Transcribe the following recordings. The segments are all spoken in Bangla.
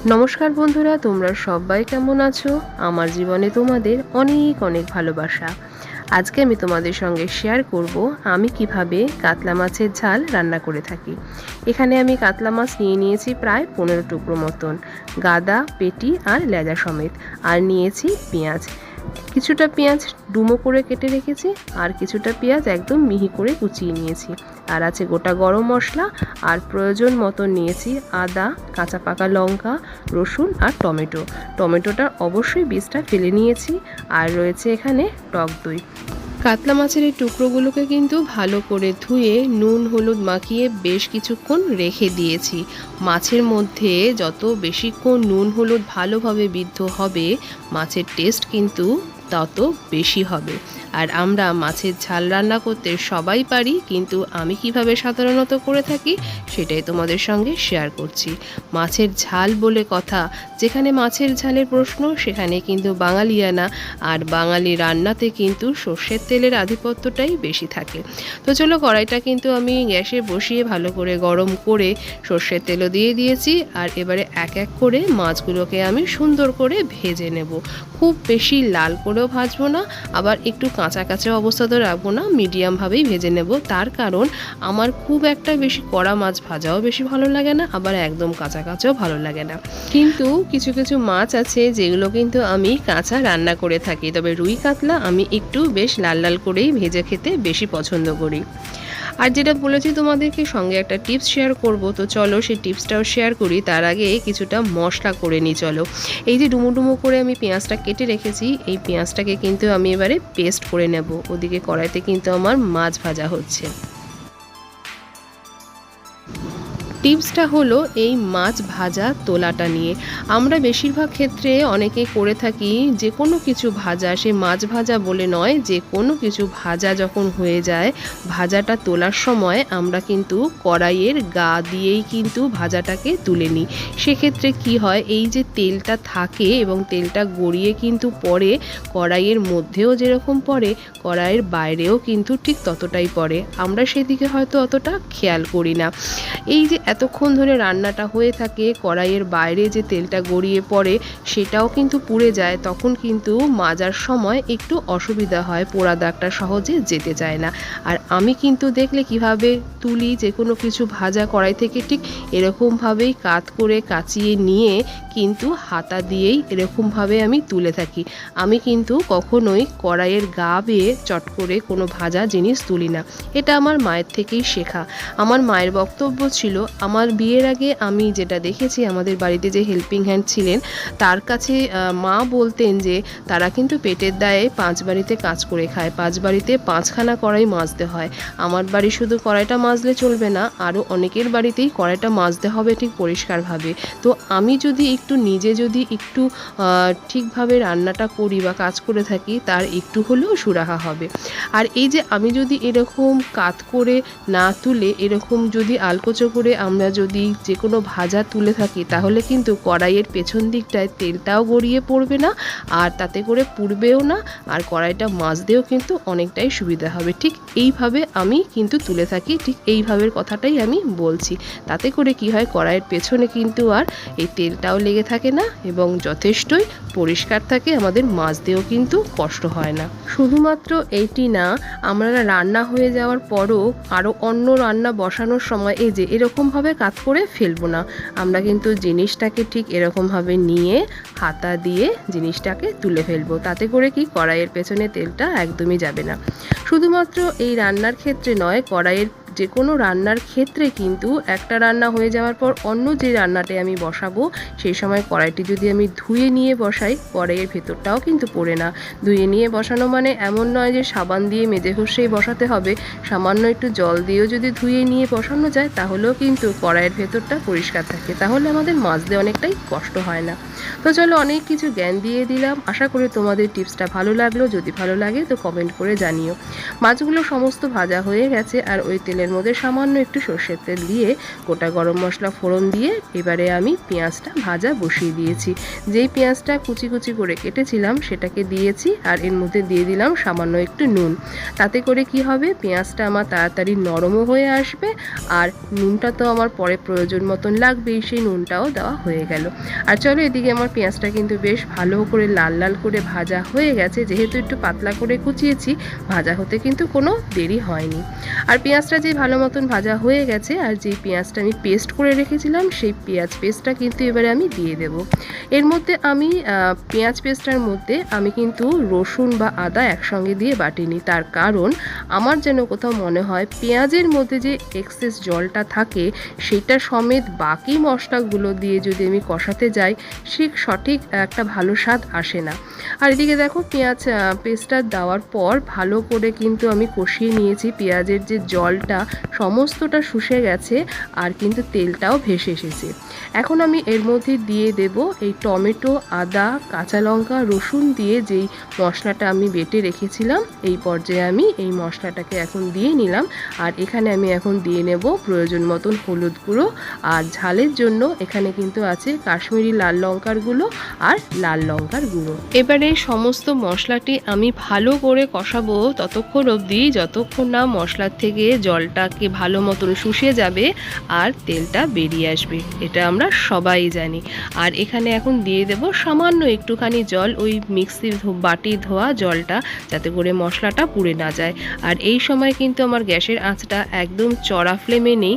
নমস্কার বন্ধুরা, তোমরা সবাই কেমন আছো? আমার জীবনে তোমাদের অনেক অনেক ভালোবাসা। আজকে আমি তোমাদের সঙ্গে শেয়ার করব আমি কিভাবে কাতলা মাছের ঝাল রান্না করে থাকি। এখানে আমি কাতলা মাছ নিয়ে নিয়েছি প্রায় 15 টুকরো মতন, গাদা, পেটি আর লেজা সমেত। আর নিয়েছি পেঁয়াজ, কিছুটা পেঁয়াজ ডুমো করে কেটে রেখেছি, আর কিছুটা পেঁয়াজ একদম মিহি করে কুচিয়ে নিয়েছি। আর আছে গোটা গরম মশলা, আর প্রয়োজন মতো নিয়েছি আদা, কাঁচা পাকা লঙ্কা, রসুন আর টমেটোটা অবশ্যই বীজটা ফেলে নিয়েছি। আর রয়েছে এখানে টক দই। কাতলা মাছের এই টুকরোগুলোকে কিন্তু ভালো করে ধুয়ে নুন হলুদ মাখিয়ে বেশ কিছুক্ষণ রেখে দিয়েছি। মাছের মধ্যে যত বেশিক্ষণ নুন হলুদ ভালোভাবে বিদ্ধ হবে, মাছের টেস্ট কিন্তু তত বেশি হবে। আর আমরা মাছের ঝাল রান্না করতে সবাই পারি, কিন্তু আমি কিভাবে সাধারণত করে থাকি সেটাই তোমাদের সঙ্গে শেয়ার করছি। মাছের ঝাল বলে কথা, যেখানে মাছের ঝালের প্রশ্ন সেখানে কিন্তু বাঙালিয়ানা, আর বাঙালি রান্নাতে কিন্তু সর্ষের তেলের আধিপত্যটাই বেশি থাকে। তো চলো, কড়াইটা কিন্তু আমি গ্যাসে বসিয়ে ভালো করে গরম করে সর্ষের তেলও দিয়ে দিয়েছি। আর এবারে এক এক করে মাছগুলোকে আমি সুন্দর করে ভেজে নেব। খুব বেশি লাল করেও ভাজবো না, আবার একটু কাঁচা কাঁচা অবস্থাতে রাখবো না, মিডিয়ামভাবেই ভেজে নেব। তার কারণ আমার খুব একটা বেশি কড়া মাছ ভাজাও বেশি ভালো লাগে না, আবার একদম কাঁচা কাঁচাও ভালো লাগে না। কিন্তু কিছু কিছু মাছ আছে যেগুলো কিন্তু আমি কাঁচা রান্না করে থাকি, তবে রুই কাতলা আমি একটু বেশ লাল লাল করেই ভেজে খেতে বেশি পছন্দ করি। আর যেটা বলেছি তোমাদেরকে সঙ্গে একটা টিপস শেয়ার করব, তো চলো সেই টিপসটাও শেয়ার করি। তার আগে কিছুটা মশলা করে নিই। চলো, এই যে ডুমো ডুমো করে আমি পেঁয়াজটা কেটে রেখেছি, এই পেঁয়াজটাকে কিন্তু আমি এবারে পেস্ট করে নেব। ওদিকে কড়াইতে কিন্তু আমার মাছ ভাজা হচ্ছে। টিপসটা হলো এই মাছ ভাজা তোলাটা নিয়ে। আমরা বেশিরভাগ ক্ষেত্রে অনেকে করে থাকি যে কোনো কিছু ভাজা, সে মাছ ভাজা বলে নয়, যে কোনো কিছু ভাজা যখন হয়ে যায়, ভাজাটা তোলার সময় আমরা কিন্তু কড়াইয়ের গা দিয়েই কিন্তু ভাজাটাকে তুলে নিই। সেক্ষেত্রে কি হয়, এই যে তেলটা থাকে এবং তেলটা গড়িয়ে কিন্তু পড়ে, কড়াইয়ের মধ্যেও যেরকম পড়ে, কড়াইয়ের বাইরেও কিন্তু ঠিক ততটাই পড়ে। আমরা সেদিকে হয়তো অতটা খেয়াল করি না। এই যে এতক্ষণ ধরে রান্নাটা হয়ে থাকে, কড়াইয়ের বাইরে যে তেলটা গড়িয়ে পড়ে সেটাও কিন্তু পুড়ে যায়, তখন কিন্তু মাজার সময় একটু অসুবিধা হয়, পোড়া দাগটা সহজে যেতে চায় না। আর আমি কিন্তু দেখলে কিভাবে তুলি, যে কোনো কিছু ভাজা কড়াই থেকে ঠিক এরকমভাবেই কাত করে কাচিয়ে নিয়ে কিন্তু হাতা দিয়েই এরকমভাবে আমি তুলে থাকি। আমি কিন্তু কখনোই কড়াইয়ের গা বেয়ে চট করে কোনো ভাজা জিনিস তুলি না। এটা আমার মায়ের থেকেই শেখা। আমার মায়ের বক্তব্য ছিল, আমার বিয়ের আগে আমি যেটা দেখেছি, আমাদের বাড়িতে যে হেল্পিং হ্যান্ড ছিলেন তার কাছে মা বলতেন যে তারা কিন্তু পেটের দায়ে 5 বাড়িতে কাজ করে খায়, 5 বাড়িতে 5খানা কড়াই মাজতে হয়। আমার বাড়ি শুধু কড়াইটা মাজলে চলবে না, আরও অনেকের বাড়িতেই কড়াইটা মাজতে হবে ঠিক পরিষ্কারভাবে। তো আমি যদি নিজে যদি একটু ঠিকভাবে রান্নাটা করি বা কাজ করে থাকি, তার একটু হলেও সুরাহা হবে। আর এই যে আমি যদি এরকম কাত করে না তুলে এরকম যদি আলকোচো করে আমরা যদি যে কোনো ভাজা তুলে থাকি, তাহলে কিন্তু কড়াইয়ের পেছন দিকটায় তেলটাও গড়িয়ে পড়বে না, আর তাতে করে পুড়বেও না, আর কড়াইটা মাজতেও কিন্তু অনেকটাই সুবিধা হবে। ঠিক এইভাবে আমি কিন্তু তুলে থাকি, ঠিক এইভাবের কথাটাই আমি বলছি। তাতে করে কি হয়, কড়াইয়ের পেছনে কিন্তু আর এই তেলটাও লেগে থাকে না এবং যথেষ্টই পরিষ্কার থাকে, আমাদের মাজতেও কিন্তু কষ্ট হয় না। শুধুমাত্র এইটি না, আমরা রান্না হয়ে যাওয়ার পরও আরও অন্য রান্না বসানোর সময় এই যে এরকমভাবে কাত করে ফেলবো না, আমরা কিন্তু জিনিসটাকে ঠিক এরকমভাবে নিয়ে হাতা দিয়ে জিনিসটাকে তুলে ফেলবো। তাতে করে কি, কড়াইয়ের পেছনে তেলটা একদমই যাবে না। শুধুমাত্র এই রান্নার ক্ষেত্রে নয়, কড়াইয়ের যে কোনো রান্নার ক্ষেত্রে কিন্তু একটা রান্না হয়ে যাওয়ার পর অন্য যে রান্নাতে আমি বসাবো, সেই সময় কড়াইটি যদি আমি ধুয়ে নিয়ে বসাই, কড়াইয়ের ভেতরটাও কিন্তু পড়ে না। ধুয়ে নিয়ে বসানো মানে এমন নয় যে সাবান দিয়ে মেজে ঘষেই বসাতে হবে, সামান্য একটু জল দিয়েও যদি ধুয়ে নিয়ে বসানো যায়, তাহলেও কিন্তু কড়াইয়ের ভেতরটা পরিষ্কার থাকে, তাহলে আমাদের মাজতে অনেকটাই কষ্ট হয় না। তো চলো, অনেক কিছু জ্ঞান দিয়ে দিলাম। আশা করি তোমাদের টিপসটা ভালো লাগলো। যদি ভালো লাগে তো কমেন্ট করে জানিও। মাছগুলো সমস্ত ভাজা হয়ে গেছে, আর ওই তেলের তেলের মধ্যে সামান্য একটু সর্ষের তেল দিয়ে গোটা গরম মশলা ফোড়ন দিয়ে এবারে আমি পেঁয়াজটা ভাজা বসিয়ে দিয়েছি। যেই পেঁয়াজটা কুচি কুচি করে কেটেছিলাম সেটাকে দিয়েছি, আর এর মধ্যে দিয়ে দিলাম সামান্য একটু নুন। তাতে করে কি হবে, পেঁয়াজটা আমার তাড়াতাড়ি নরমও হয়ে আসবে, আর নুনটা তো আমার পরে প্রয়োজন মতন লাগবেই, সেই নুনটাও দেওয়া হয়ে গেল। আর চলো, এদিকে আমার পেঁয়াজটা কিন্তু বেশ ভালো করে লাল লাল করে ভাজা হয়ে গেছে। যেহেতু একটু পাতলা করে কুচিয়েছি, ভাজা হতে কিন্তু কোনো দেরি হয়নি। আর পেঁয়াজটা যে ভালো মতন ভাজা হয়ে গেছে, আর যেই পেঁয়াজটা আমি পেস্ট করে রেখেছিলাম সেই পেঁয়াজ পেস্টটা কিন্তু এবারে আমি দিয়ে দেব। এর মধ্যে আমি পেঁয়াজ পেস্টটার মধ্যে আমি কিন্তু রসুন বা আদা একসঙ্গে দিয়ে বাটিনি। তার কারণ আমার যেন কোথাও মনে হয় পেঁয়াজের মধ্যে যে এক্সেস জলটা থাকে সেটা সমেত বাকি মশলাগুলো দিয়ে যদি আমি কষাতে যাই, সঠিক একটা ভালো স্বাদ আসে না। আর এদিকে দেখো, পেঁয়াজ পেস্টটা দেওয়ার পর ভালো করে কিন্তু আমি কষিয়ে নিয়েছি। পেঁয়াজের যে জলটা সমস্তটা শুষে গেছে, আর কিন্তু তেলটাও ভেসে এসেছে। এখন আমি এর মধ্যে দিয়ে দেব এই টমেটো, আদা, কাঁচা লঙ্কা, রসুন দিয়ে যেই মশলাটা আমি বেটে রেখেছিলাম। এই পর্যায়ে আমি এই মশলাটাকে এখন দিয়ে নিলাম। আর এখানে আমি এখন দিয়ে নেব প্রয়োজন মতন হলুদ গুঁড়ো, আর ঝালের জন্য এখানে কিন্তু আছে কাশ্মীরি লাল লঙ্কার গুঁড়ো আর লাল লঙ্কার গুঁড়ো। এবারে সমস্ত মশলাটি আমি ভালো করে কষাবো ততক্ষণ অবধি যতক্ষণ না মশলার থেকে জলটাকে ভালো মতন শুষে যাবে আর তেলটা বেরিয়ে আসবে। এটা আমরা সবাই জানি। আর এখানে এখন দিয়ে দেব সামান্য একটুখানি জল, ওই মিক্সি বাটি ধোয়া জলটা, যাতে করে মশলাটা পুড়ে না যায়। আর এই সময় কিন্তু আমার গ্যাসের আঁচটা একদম চড়া ফ্লেমে নেই,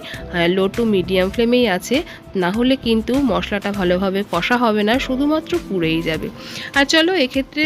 লো টু মিডিয়াম ফ্লেমেই আছে, না হলে কিন্তু মশলাটা ভালোভাবে কষা হবে না, শুধুমাত্র পুড়েই যাবে। আর চলো, এক্ষেত্রে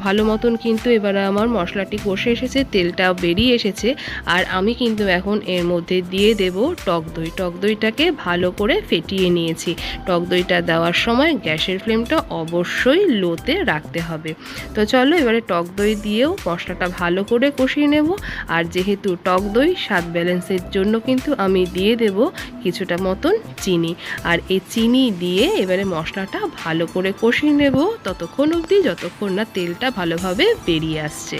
ভালো মতন কিন্তু এবারে আমার মশলাটি কষে এসেছে, তেলটা বেরিয়ে এসেছে। আর আমি কিন্তু এখন এর মধ্যে দিয়ে দেব টক দই। টক দইটাকে ভালো করে ফেটিয়ে নিয়েছি। টক দইটা দেওয়ার সময় গ্যাসের ফ্লেমটা অবশ্যই লোতে রাখতে হবে। তো চলো, এবারে টক দই দিয়েও মশলাটা ভালো করে কষিয়ে নেব। আর যেহেতু টক দই স্বাদ ব্যালেন্সের জন্য কিন্তু আমি দিয়ে দেব কিছুটা মতন চিনি। আর এই চিনি দিয়ে এবারে মশলাটা ভালো করে কষিয়ে নেব ততক্ষণ অবধি যতক্ষণ না তেলটা ভালোভাবে বেরিয়ে আসছে।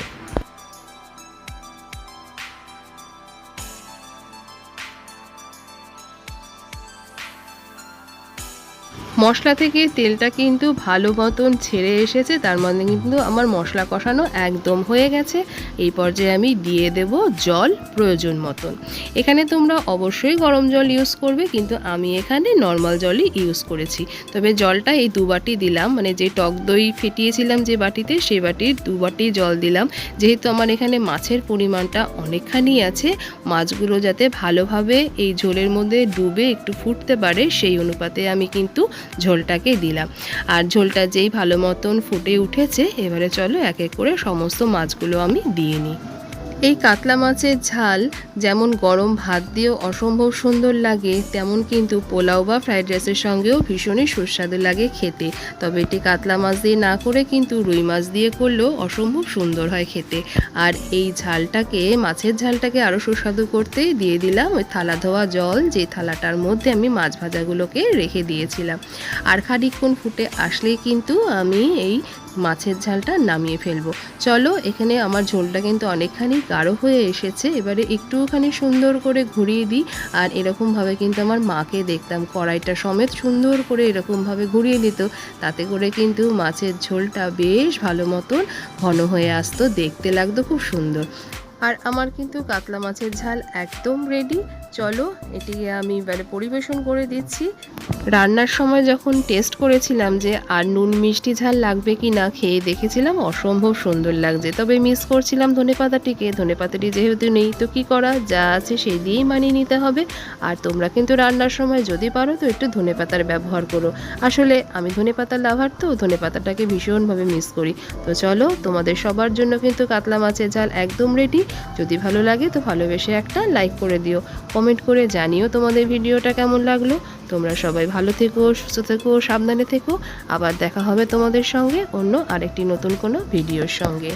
মশলা থেকে তেলটা কিন্তু ভালো মতন ছেড়ে এসেছে, তার মানে কিন্তু আমার মশলা কষানো একদম হয়ে গেছে। এই পর্যায়ে আমি দিয়ে দেব জল প্রয়োজন মতন। এখানে তোমরা অবশ্যই গরম জল ইউজ করবে, কিন্তু আমি এখানে নর্মাল জলই ইউজ করেছি। তবে জলটা এই 2 বাটি দিলাম, মানে যে টক দই ফেটিয়েছিলাম যে বাটিতে, সেই বাটির 2 বাটি জল দিলাম। যেহেতু আমার এখানে মাছের পরিমাণটা অনেকখানি আছে, মাছগুলো যাতে ভালোভাবে এই ঝোলের মধ্যে ডুবে একটু ফুটতে পারে, সেই অনুপাতে আমি কিন্তু ঝোলটাকে দিলাম। আর ঝোলটা যেই ভালো মতন ফুটে উঠেছে, এবারে চলো এক এক করে সমস্ত মাছগুলো আমি দিয়ে নিই। এই কাতলা মাছের ঝাল যেমন গরম ভাত দিয়েও অসম্ভব সুন্দর লাগে, তেমন কিন্তু পোলাও বা ফ্রাইড রাইসের সঙ্গেও ভীষণই সুস্বাদু লাগে খেতে। তবে এটি কাতলা মাছ দিয়ে না করে কিন্তু রুই মাছ দিয়ে করলেও অসম্ভব সুন্দর হয় খেতে। আর এই ঝালটাকে, মাছের ঝালটাকে আরও সুস্বাদু করতে দিয়ে দিলাম ওই থালা ধোয়া জল, যে থালাটার মধ্যে আমি মাছ ভাজাগুলোকে রেখে দিয়েছিলাম। আর খানিকক্ষণ ফুটে আসলেই কিন্তু আমি এই মাছের ঝালটা নামিয়ে ফেলবো। চলো, এখানে আমার ঝোলটা কিন্তু অনেকখানি গাঢ় হয়ে এসেছে। এবারে একটুখানি সুন্দর করে ঘুরিয়ে দিই। আর এরকমভাবে কিন্তু আমার মাকে দেখতাম কড়াইটা সমেত সুন্দর করে এরকমভাবে ঘুরিয়ে দিত, তাতে করে কিন্তু মাছের ঝোলটা বেশ ভালো মতন ঘন হয়ে আসতো, দেখতে লাগতো খুব সুন্দর। আর আমার কিন্তু কাতলা মাছের ঝাল একদম রেডি। চলো, এটিকে আমি এবারে পরিবেশন করে দিচ্ছি। রান্নার সময় যখন টেস্ট করেছিলাম যে আর নুন মিষ্টি ঝাল লাগবে কি না, খেয়ে দেখেছিলাম অসম্ভব সুন্দর লাগছে। তবে মিস করছিলাম ধনেপাতাটিকে। ধনেপাতাটি যেহেতু নেই, তো কি করা, যা আছে সেই দিয়েই মানিয়ে নিতে হবে। আর তোমরা কিন্তু রান্নার সময় যদি পারো তো একটু ধনেপাতার ব্যবহার করো। আসলে আমি ধনেপাতার লাভার, তো ধনেপাতাটাকে ভীষণভাবে মিস করি। তো চলো, তোমাদের সবার জন্য কিন্তু কাতলা মাছের ঝাল একদম রেডি। যদি ভালো লাগে তো ভালোবেসে একটা লাইক করে দিও, কমেন্ট করে জানিও তোমাদের ভিডিওটা কেমন লাগলো। তোমরা সবাই ভালো থেকো, সুস্থ থেকো, সাবধানে থেকো। আবার দেখা হবে তোমাদের সঙ্গে অন্য আরেকটি নতুন কোনো ভিডিওর সঙ্গে।